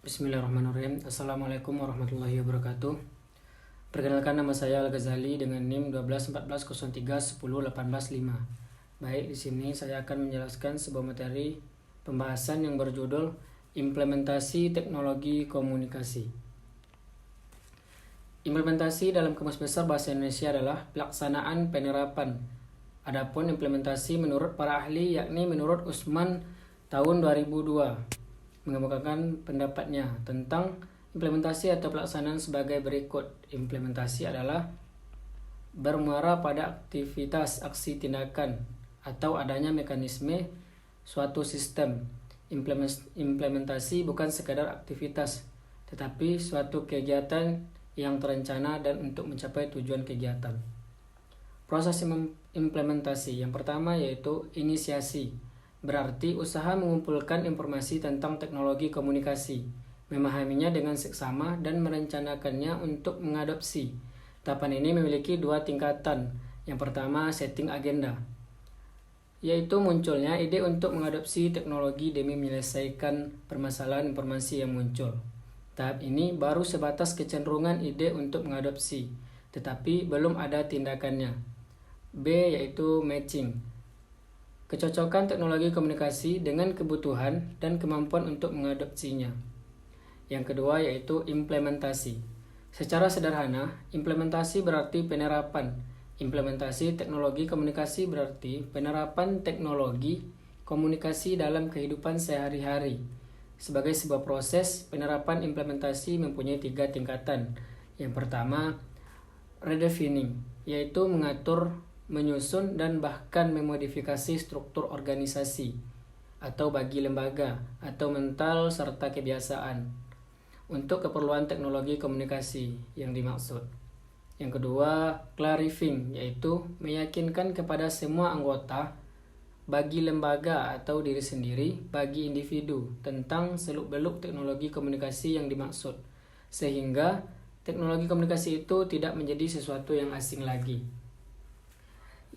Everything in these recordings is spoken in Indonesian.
Bismillahirrahmanirrahim. Assalamualaikum warahmatullahi wabarakatuh. Perkenalkan, nama saya Al-Ghazali dengan NIM 121403101815. Baik, di sini saya akan menjelaskan sebuah materi pembahasan yang berjudul Implementasi Teknologi Komunikasi. Implementasi dalam Kamus Besar Bahasa Indonesia adalah pelaksanaan penerapan. Adapun implementasi menurut para ahli, yakni menurut Usman tahun 2002, mengemukakan pendapatnya tentang implementasi atau pelaksanaan sebagai berikut. Implementasi adalah bermuara pada aktivitas, aksi, tindakan, atau adanya mekanisme suatu sistem. Implementasi bukan sekadar aktivitas, tetapi suatu kegiatan yang terencana dan untuk mencapai tujuan kegiatan. Proses implementasi yang pertama yaitu inisiasi. Berarti usaha mengumpulkan informasi tentang teknologi komunikasi, memahaminya dengan seksama dan merencanakannya untuk mengadopsi. Tahapan ini memiliki dua tingkatan. Yang pertama, setting agenda, yaitu munculnya ide untuk mengadopsi teknologi demi menyelesaikan permasalahan informasi yang muncul. Tahap ini baru sebatas kecenderungan ide untuk mengadopsi, tetapi belum ada tindakannya. B, yaitu matching. Kecocokan teknologi komunikasi dengan kebutuhan dan kemampuan untuk mengadopsinya. Yang kedua yaitu implementasi. Secara sederhana, implementasi berarti penerapan. Implementasi teknologi komunikasi berarti penerapan teknologi komunikasi dalam kehidupan sehari-hari. Sebagai sebuah proses, penerapan implementasi mempunyai 3 tingkatan. Yang pertama, redefining, yaitu mengatur, menyusun dan bahkan memodifikasi struktur organisasi atau bagi lembaga atau mental serta kebiasaan untuk keperluan teknologi komunikasi yang dimaksud. Yang kedua, clarifying, yaitu meyakinkan kepada semua anggota bagi lembaga atau diri sendiri bagi individu tentang seluk-beluk teknologi komunikasi yang dimaksud, sehingga teknologi komunikasi itu tidak menjadi sesuatu yang asing lagi.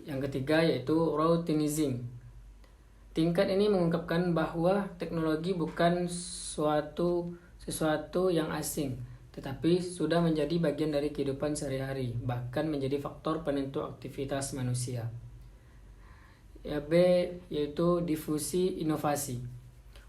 Yang ketiga yaitu routinizing. Tingkat ini mengungkapkan bahwa teknologi bukan sesuatu yang asing, tetapi sudah menjadi bagian dari kehidupan sehari-hari, bahkan menjadi faktor penentu aktivitas manusia. Ya, B yaitu difusi inovasi.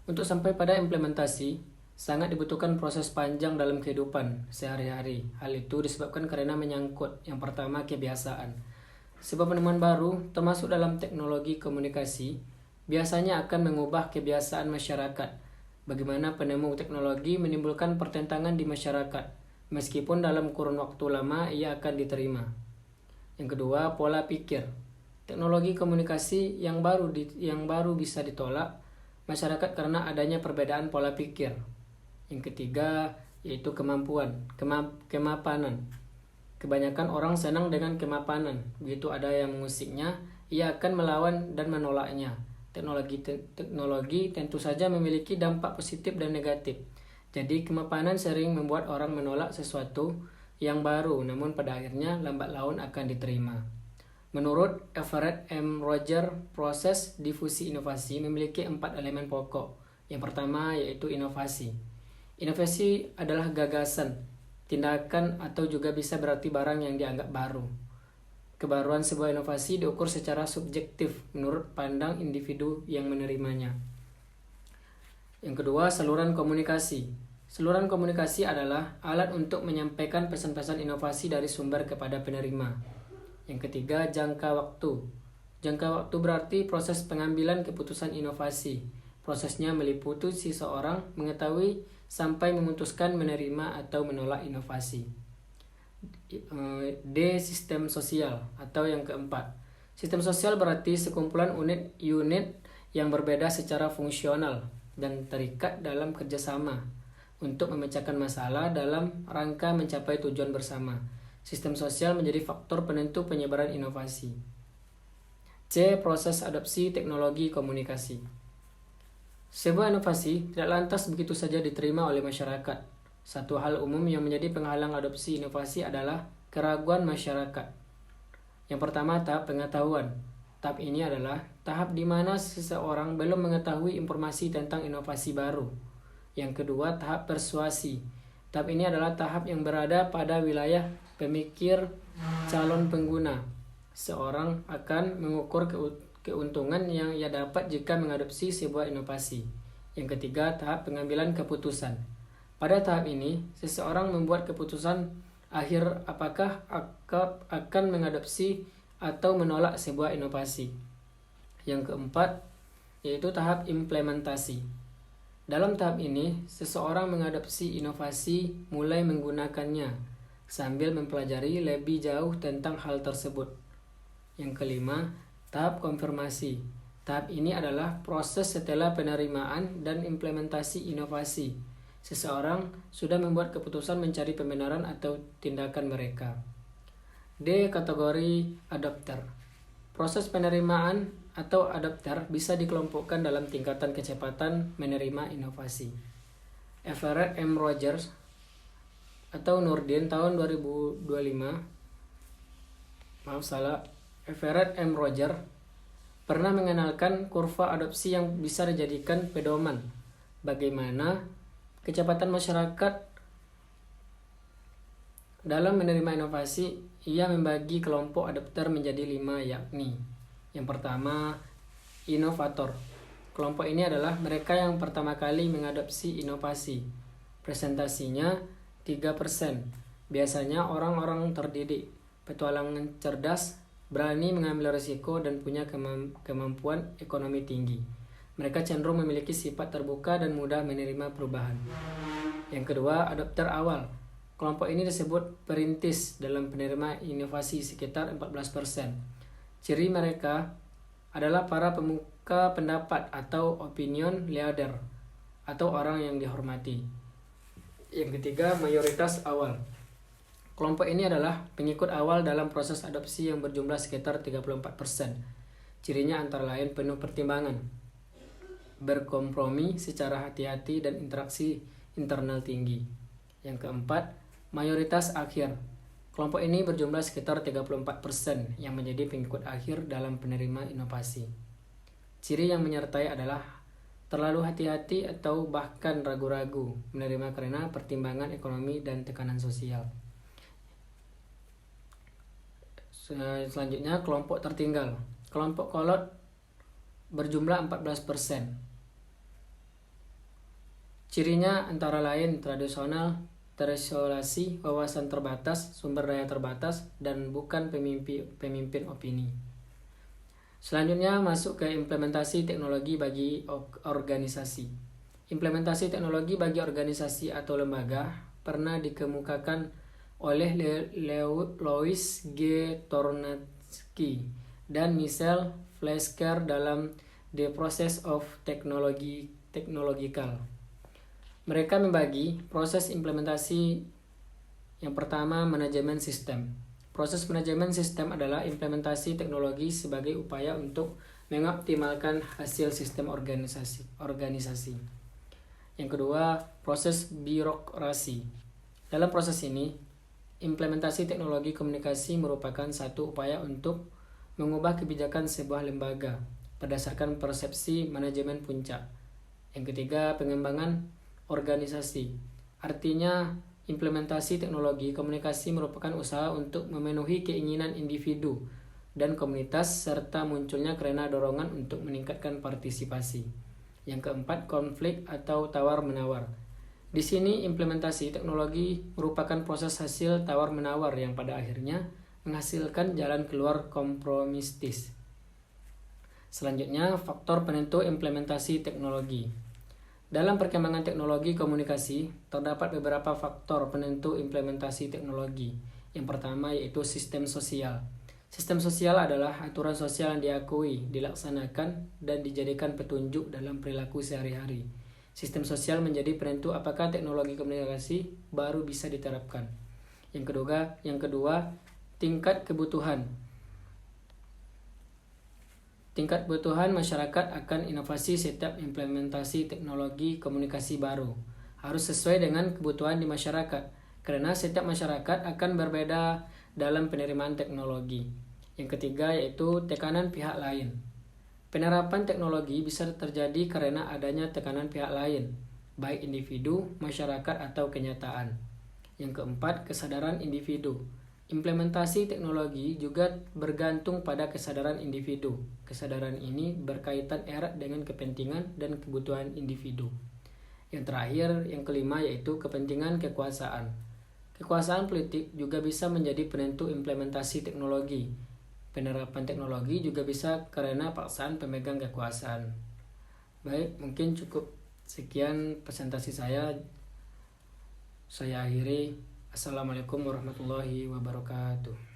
Untuk sampai pada implementasi, sangat dibutuhkan proses panjang dalam kehidupan sehari-hari. Hal itu disebabkan karena menyangkut yang pertama kebiasaan. Sebab penemuan baru, termasuk dalam teknologi komunikasi, biasanya akan mengubah kebiasaan masyarakat. Bagaimana penemu teknologi menimbulkan pertentangan di masyarakat, meskipun dalam kurun waktu lama ia akan diterima. Yang kedua, pola pikir. Teknologi komunikasi yang baru bisa ditolak masyarakat karena adanya perbedaan pola pikir. Yang ketiga, yaitu kemapanan. Kebanyakan orang senang dengan kemapanan. Begitu ada yang mengusiknya, ia akan melawan dan menolaknya. Teknologi tentu saja memiliki dampak positif dan negatif. Jadi kemapanan sering membuat orang menolak sesuatu yang baru, namun pada akhirnya lambat laun akan diterima. Menurut Everett M. Roger, proses difusi inovasi memiliki 4 elemen pokok. Yang pertama yaitu inovasi. Inovasi adalah gagasan, tindakan, atau juga bisa berarti barang yang dianggap baru. Kebaruan sebuah inovasi diukur secara subjektif menurut pandang individu yang menerimanya. Yang kedua, saluran komunikasi. Saluran komunikasi adalah alat untuk menyampaikan pesan-pesan inovasi dari sumber kepada penerima. Yang ketiga, jangka waktu. Jangka waktu berarti proses pengambilan keputusan inovasi. Prosesnya meliputi seseorang mengetahui sampai memutuskan menerima atau menolak inovasi. D. Sistem sosial atau yang keempat. Sistem sosial berarti sekumpulan unit yang berbeda secara fungsional dan terikat dalam kerjasama untuk memecahkan masalah dalam rangka mencapai tujuan bersama. Sistem sosial menjadi faktor penentu penyebaran inovasi. C. Proses adopsi teknologi komunikasi. Sebuah inovasi tidak lantas begitu saja diterima oleh masyarakat. Satu hal umum yang menjadi penghalang adopsi inovasi adalah keraguan masyarakat. Yang pertama, tahap pengetahuan. Tahap ini adalah tahap di mana seseorang belum mengetahui informasi tentang inovasi baru. Yang kedua, tahap persuasi. Tahap ini adalah tahap yang berada pada wilayah pemikir calon pengguna. Seorang akan mengukur keuntungan yang ia dapat jika mengadopsi sebuah inovasi. Yang ketiga, tahap pengambilan keputusan. Pada tahap ini, seseorang membuat keputusan akhir apakah akan mengadopsi atau menolak sebuah inovasi. Yang keempat, yaitu tahap implementasi. Dalam tahap ini, seseorang mengadopsi inovasi mulai menggunakannya sambil mempelajari lebih jauh tentang hal tersebut. Yang kelima, tahap konfirmasi. Tahap ini adalah proses setelah penerimaan dan implementasi inovasi. Seseorang sudah membuat keputusan mencari pembenaran atau tindakan mereka. D. Kategori adopter. Proses penerimaan atau adopter bisa dikelompokkan dalam tingkatan kecepatan menerima inovasi. Everett M. Rogers atau Nurdin tahun 2025. Everett M. Rogers pernah mengenalkan kurva adopsi yang bisa dijadikan pedoman bagaimana kecepatan masyarakat dalam menerima inovasi. Ia membagi kelompok adopter menjadi 5, yakni yang pertama, inovator. Kelompok ini adalah mereka yang pertama kali mengadopsi inovasi. Presentasinya 3%. Biasanya orang-orang terdidik, petualangan cerdas, berani mengambil risiko, dan punya kemampuan ekonomi tinggi. Mereka cenderung memiliki sifat terbuka dan mudah menerima perubahan. Yang kedua, adopter awal. Kelompok ini disebut perintis dalam penerima inovasi, sekitar 14%. Ciri mereka adalah para pemuka pendapat atau opinion leader atau orang yang dihormati. Yang ketiga, mayoritas awal. Kelompok ini adalah pengikut awal dalam proses adopsi yang berjumlah sekitar 34%. Cirinya antara lain penuh pertimbangan, berkompromi secara hati-hati, dan interaksi internal tinggi. Yang keempat, mayoritas akhir. Kelompok ini berjumlah sekitar 34% yang menjadi pengikut akhir dalam penerima inovasi. Ciri yang menyertai adalah terlalu hati-hati atau bahkan ragu-ragu menerima karena pertimbangan ekonomi dan tekanan sosial. Selanjutnya, kelompok tertinggal. Kelompok kolot berjumlah 14%. Cirinya antara lain tradisional, terisolasi, wawasan terbatas, sumber daya terbatas, dan bukan pemimpin opini. Selanjutnya masuk ke implementasi teknologi bagi organisasi. Implementasi teknologi bagi organisasi atau lembaga pernah dikemukakan oleh Louis G. Tornatsky dan Michel Flesker dalam The Process of Technological. Mereka membagi proses implementasi. Yang pertama, manajemen sistem. Proses manajemen sistem adalah implementasi teknologi sebagai upaya untuk mengoptimalkan hasil sistem organisasi. Yang kedua, proses birokrasi. Dalam proses ini, implementasi teknologi komunikasi merupakan satu upaya untuk mengubah kebijakan sebuah lembaga berdasarkan persepsi manajemen puncak. Yang ketiga, pengembangan organisasi. Artinya, implementasi teknologi komunikasi merupakan usaha untuk memenuhi keinginan individu dan komunitas serta munculnya karena dorongan untuk meningkatkan partisipasi. Yang keempat, konflik atau tawar-menawar. Di sini implementasi teknologi merupakan proses hasil tawar-menawar yang pada akhirnya menghasilkan jalan keluar kompromistis. Selanjutnya, faktor penentu implementasi teknologi. Dalam perkembangan teknologi komunikasi, terdapat beberapa faktor penentu implementasi teknologi. Yang pertama yaitu sistem sosial. Sistem sosial adalah aturan sosial yang diakui, dilaksanakan, dan dijadikan petunjuk dalam perilaku sehari-hari. Sistem sosial menjadi penentu apakah teknologi komunikasi baru bisa diterapkan. Yang kedua, tingkat kebutuhan. Tingkat kebutuhan masyarakat akan inovasi setiap implementasi teknologi komunikasi baru harus sesuai dengan kebutuhan di masyarakat, karena setiap masyarakat akan berbeda dalam penerimaan teknologi. Yang ketiga yaitu tekanan pihak lain. Penerapan teknologi bisa terjadi karena adanya tekanan pihak lain, baik individu, masyarakat, atau kenyataan. Yang keempat, kesadaran individu. Implementasi teknologi juga bergantung pada kesadaran individu. Kesadaran ini berkaitan erat dengan kepentingan dan kebutuhan individu. Yang terakhir, yang kelima, yaitu kepentingan kekuasaan. Kekuasaan politik juga bisa menjadi penentu implementasi teknologi. Penerapan teknologi juga bisa karena paksaan pemegang kekuasaan. Baik, mungkin cukup sekian presentasi saya. Saya akhiri. Assalamualaikum warahmatullahi wabarakatuh.